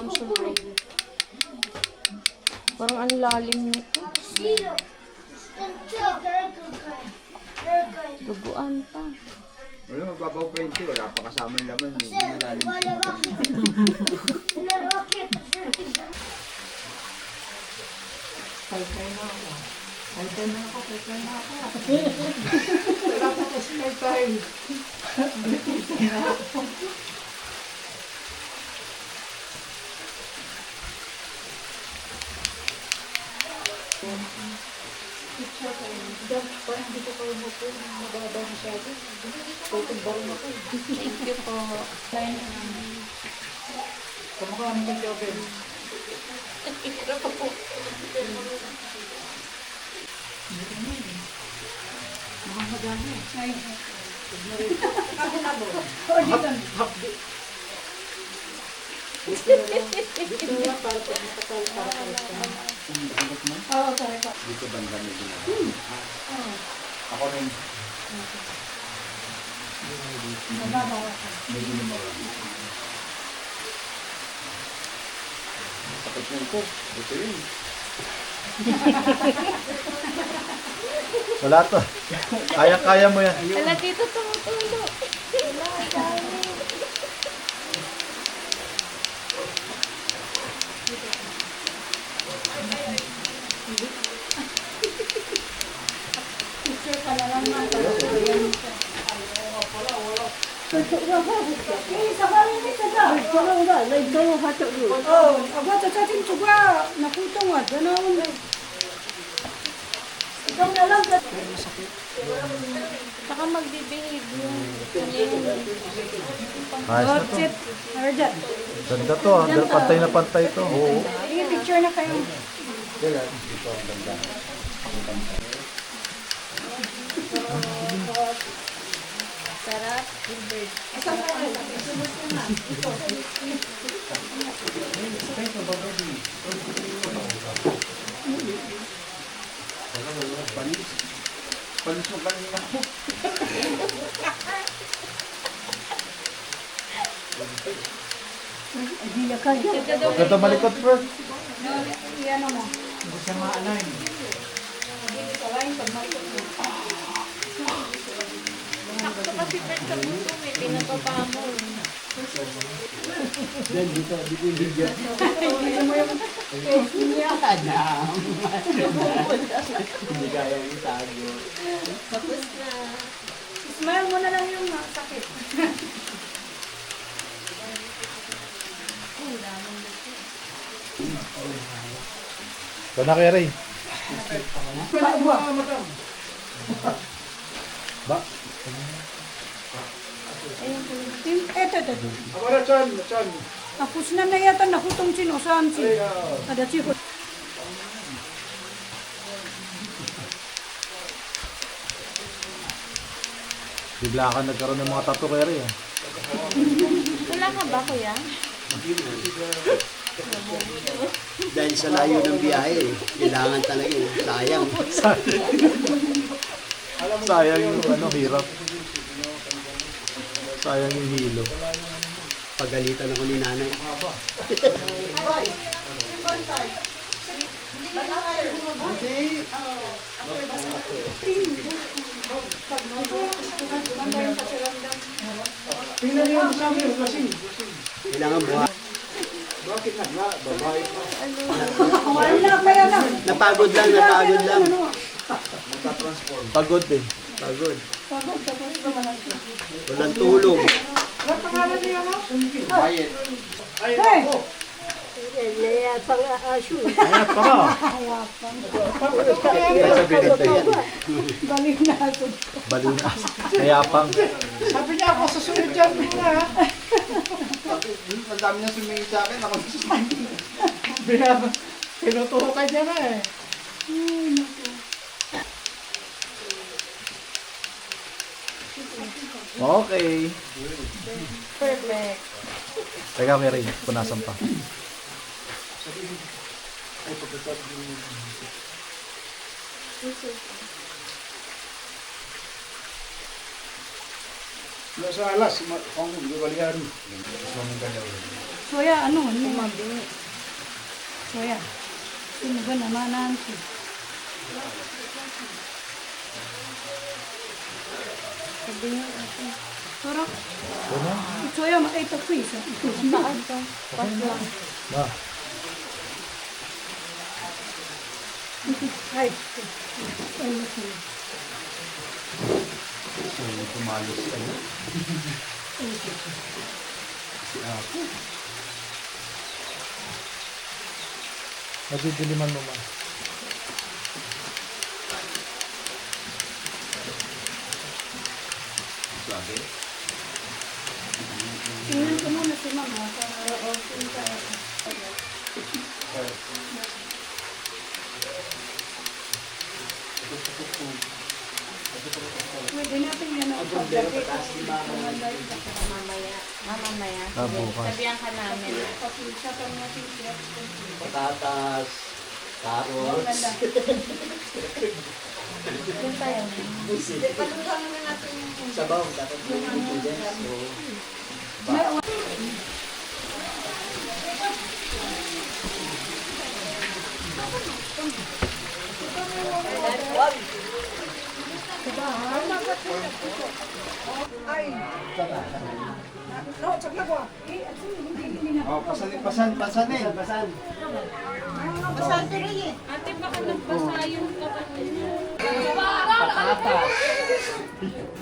sunod. Parang ang lalim nito. Duguan pa. Wala, magbabaw pa yun. Wala pa kasama yung laman. Hindi malalim. Kay-kay na ako. Kay-kay na ako. Wala pa kasi kay-kay. Kay na ako. Picture kayo. Parang hindi ko kayo mo po. Mababa masyado. Tutong barong ako. Thank you po. Kamukha mo kay Joven. Hirap po. Mukhang madami. Ay. Gusto nila para pag matakal para kalit. Oo, sorry pa. Dito banda may ginagawa. Ako rin. Nababawa ka. Medyo lumawa. Sakit lang ko. Ito yun. Wala to. Kaya-kaya mo yan. Wala dito tumutulo. Wala, dami. Picture ka na lang na. Saka magbibihib yung kanina. Ayos na to. Ganda to. Pantay na pantay to. Oo. Picture na kayo. Dito ang banda. Sarap. Bird. Panis. Panis mo kanina ako. Maganda malikot, bro. Iyan mo. Hindi siya ma-align. Sakto kasi Bird sa buto. May pinapapamol. Dito yung video. Hindi kaya yung itago. Tapos na. Smile mo na lang yung sakit. Ito na kaya rin. Ba? Ito. Amara chan, chan. Tapos na yata nakutong sinusan si. Ada chico. Bigla ka nagkaroon ng mga tattoo kaya rin. Wala ka ba, kuya? Dahil sa layo ng biyahe, kailangan talaga yun. Sayang. Sayang yung hirap. Sayang yung hilo. Pagalitan ako ni nanay. Tingnan niyo yung sabi yung lasing. Kailangan buhay. Bakit na? Babae pa. Wala kaya na. Napagod lang. Magta-transform. Pagod din. Pagod. Walang tulog. Ano pangalan niya mo? Bayet. Ay, Hey! ako. Ayat pa ka. Kaya sabihin nito yan. Balik na ako. Baliw na. Mayapang. Sabi niya ako susunod dyan na. Ang dami niya sumingit sa akin. Ako Pinutuho ka dyan na eh. Okay. Perfect. Teka, Mary. Punasan pa. Nasa alas, kung balihan. Gusto mong galaw. Soya, ano? Soya. Sino ba naman nanti? Pero, Ano? soya, makita ko isa. Saan ka? Pas lang. Ma. Ay, So, tumalos ka na. Nadidiliman mo, ma. Sabi? tingnan ko muna si mama. Oo, pwede natin yan ang pagdating. Mamaya. Mamaya. Ah, bukas. Sabihan ka namin. Papilsa pa natin siya. Patatas, carrots. Doon tayo. Sabaw, dapat yung ingredients. So, Oh, pasanin. basan. Ate, baka nagbasa yung kapatid mo. Patatas.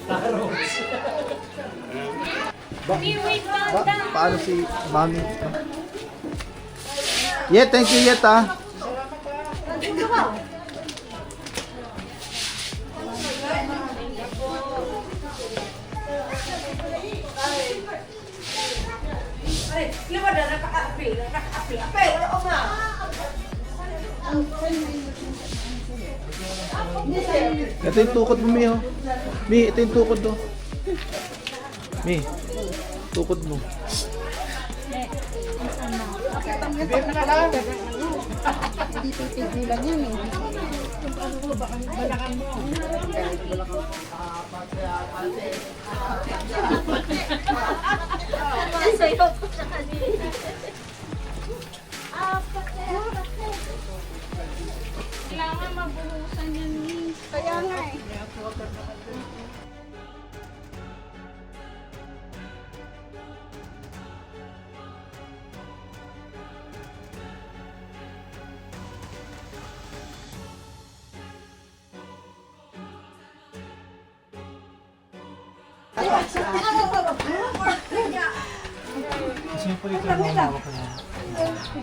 Carrots. Wait lang. Paano si mami? Yeah, thank you, Yet, ah. Ito yung tukod mo, Mi, oh. Mi, ito yung tukod, oh. Mi, tukod mo. Sa'yo po sa kanila. Kailangan mabuhusan yan, Miss. Kaya nga eh.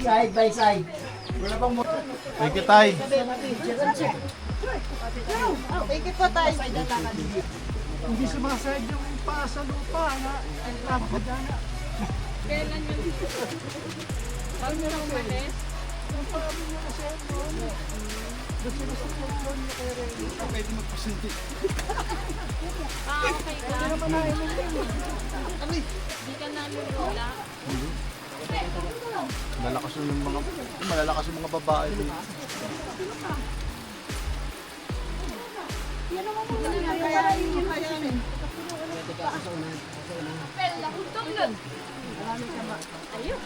Side by side. Thank you, Tay. Hindi sumasayad yung paa sa lupa na napakadana. Kailan yun? Huwag mo nang malis. Ang parami niya kasi ano, gusto na sa pagkakas niya kay Rene. Pwede magpasinti. Okay ka. Ano ba na yun? Hindi ka namin wala. Malalakas yung mga babae dito. Pela, hutong nun. Ayun.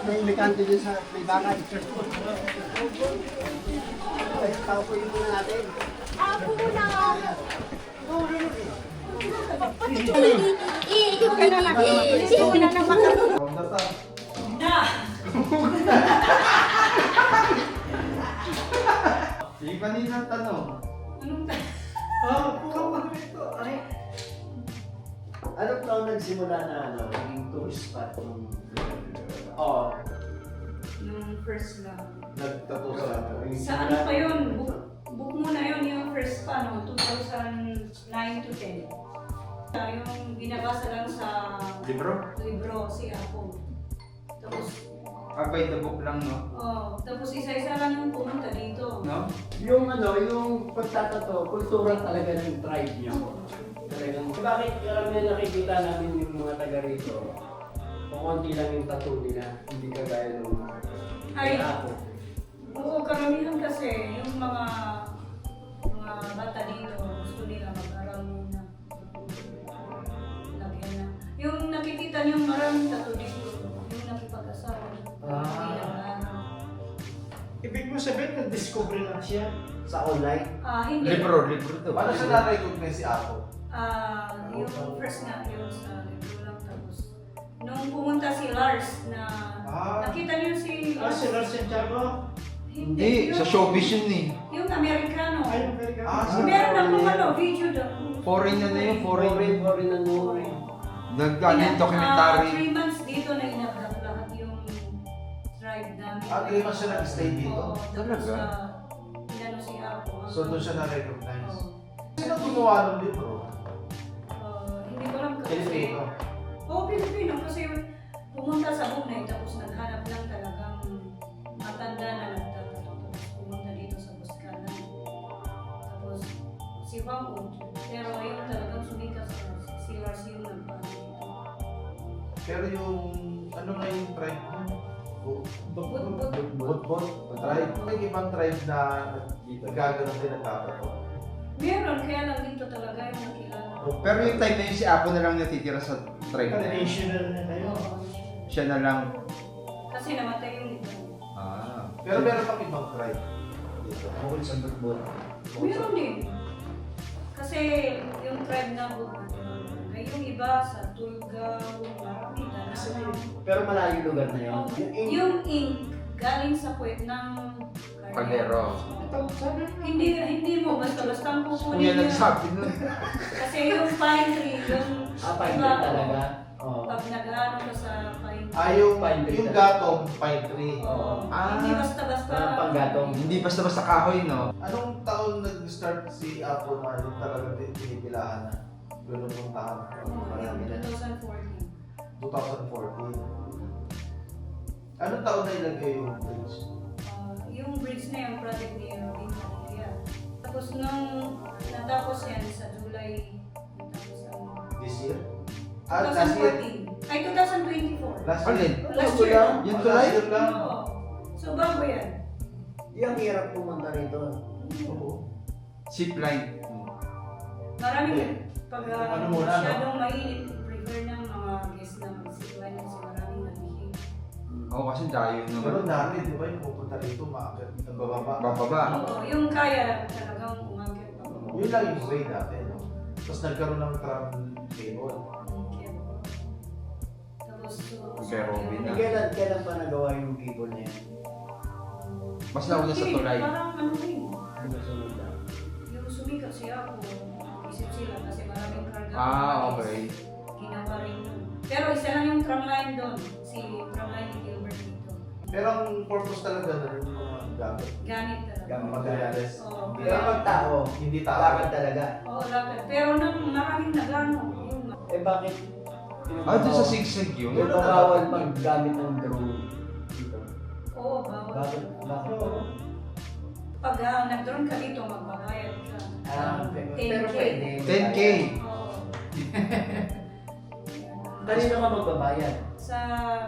May ilikante din sa may bakal. Tao po yung muna natin. Sige, kanina ang tanong. Anong taon nagsimula na naging tourist spot yung... Nung first lang. Nagtapos sa Sa ano pa yun? Book mo na yun yung first pa, no? 2009 to 10. Yung binabasa lang sa libro si Apo. Tapos, by the book lang, no? tapos isa-isa lang yung pumunta dito. No? Yung yung pagtatato, kultura talaga ng tribe niyo. Talagang, bakit karamihan nakikita namin yung mga taga rito, kukunti lang yung tattoo nila, hindi kagaya nung Ay. ako. Oo, karamihan kasi yung mga bata dito gusto nila mag-aral muna. Lagyan na. Yung nakikita niyo maraming tattoo dito, yung nakipag-asawa. Hindi nag-aral. Ibig mo sabihin, nag-discover lang siya. Sa online? Hindi. Libro to. Paano siya na-recognize si Apo? Yung first nga yun sa libro lang. Tapos, nung pumunta si Lars na nakita niyo si Si Lars Santiago. Hindi, sa showbiz yun eh. Yung Amerikano. Ay, yung Amerikano. Meron akong video doon. Foreign na yun, foreign. Foreign na no. Nagkanin documentary. 3 months dito na inabdak lahat yung tribe namin. 3 months siya nag-stay dito? Oo, tapos Talaga? inano si Apo. So doon siya na-recognize. Oo. Sino gumawa ng libro? Hindi ko alam kasi. Pilipino. Oo, Pilipino. Kasi pumunta sa Bunay tapos naghanap lang talagang matanda na nagtato. Tapos pumunta dito sa Boscanan. Tapos si Juan Ud. Pero ayun talagang sumikas si Lars yung nagpaano dito. Pero yung, ano nga yung tribe niya? But, Bot-bot? Tribe? May ibang tribe na nagaganon din nagtatato. meron, kaya lang dito talaga yung nakilala. Pero yung time na yun, si Apo na lang natitira sa tribe na yun. Traditional na tayo. Oo. Siya na lang. Kasi namatay yung iba. Pero meron pang ibang tribe dito. Bukod sa Bukbon. Meron din. Kasi yung tribe na Bukbon, yung iba sa Tulgaw, marami na. Pero malayo lugar na yun. Yung ink, galing sa puwet ng Caldero. Hindi mo basta-basta ang kukunin Kuya yun. nagsabi nun. Kasi yung pine tree, yung Pine iba, tree talaga. Oo. pag nag-ano ka sa pine tree. Yung, Pine tree yung talaga. gatong pine tree. Oo. Hindi basta-basta. Parang panggatong. Hindi basta-basta kahoy, no? Anong taon nag-start si Apo na yung talagang pinipilahan na gano'n yung taon? Oo, yung 2014. 2014. Anong taon na ilagay yung bridge? Yung bridge na yung project ni Robin Padilla. Tapos nung natapos yan sa July, natapos ang This year? Last year? 2014. Ay, 2024. Last Alin? year? Last Bago year. lang? Yung Last tulay? year lang? Oo. So, bago yan. Yung hirap pumunta rito. Oo. Zipline. Maraming pag Ano muna, no? masyadong mainit, prefer ng mga guests na mag-zipline kasi maraming naghihin. Oo, kasi dayo Pero naman. dati, di ba yung pupunta rito, maakyat, bababa. Bababa. Oo, yung kaya talagang umakyat pa. Yun lang yung way dati, no? Tapos nagkaroon ng tram cable. Tapos, Kay Robin na. Kailan pa nagawa yung cable na yan? Mas nauna sa tulay. Parang ano rin. Ano sunod na? Yung sumikat siya ako, isip sila kasi maraming karga. Okay. Ginawa rin yun. Pero isa lang yung tramline doon, si tramline ni Gilbert dito. Pero ang purpose talaga na yung mga gamit. Ganit talaga. Gamit. Materials. Oo. Pero pag tao, Hindi tao. lakad talaga. Oo, lakad. Pero nang maraming nagano, yung Bakit? Doon sa sigsig yun. Yung bawal paggamit ng drone dito. oo, bawal. Bakit? Pag nag-drone ka dito, magbabayad ka. Pero pwede. 10K. Oo. Kanino ka magbabayad? Sa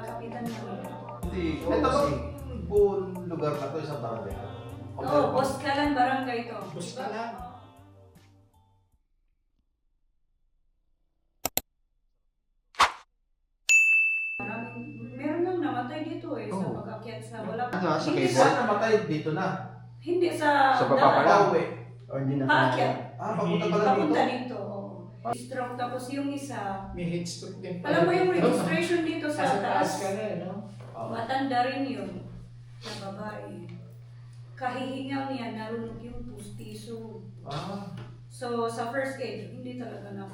kapitan namin. Hindi. Ito ba buong lugar na to, isang barangay? Oo, Boscalan Barangay to. Basta lang. Meron nang namatay dito sa Oo. pag-akyat sa wala. Ano, sa Hindi Quezon? Saan namatay dito na? Hindi sa Sa baba pa lang. Pauwi. Or hindi na Paakyat. Papunta pala dito. Papunta dito. Oo. Stroke tapos yung isa. May heat stroke din. Alam mo yung registration dito sa Sa taas taas. ka na, no? Matanda rin yun. Na babae. Kahihingal niya, nalunok yung pustiso. Ah. So, sa first aid, hindi talaga na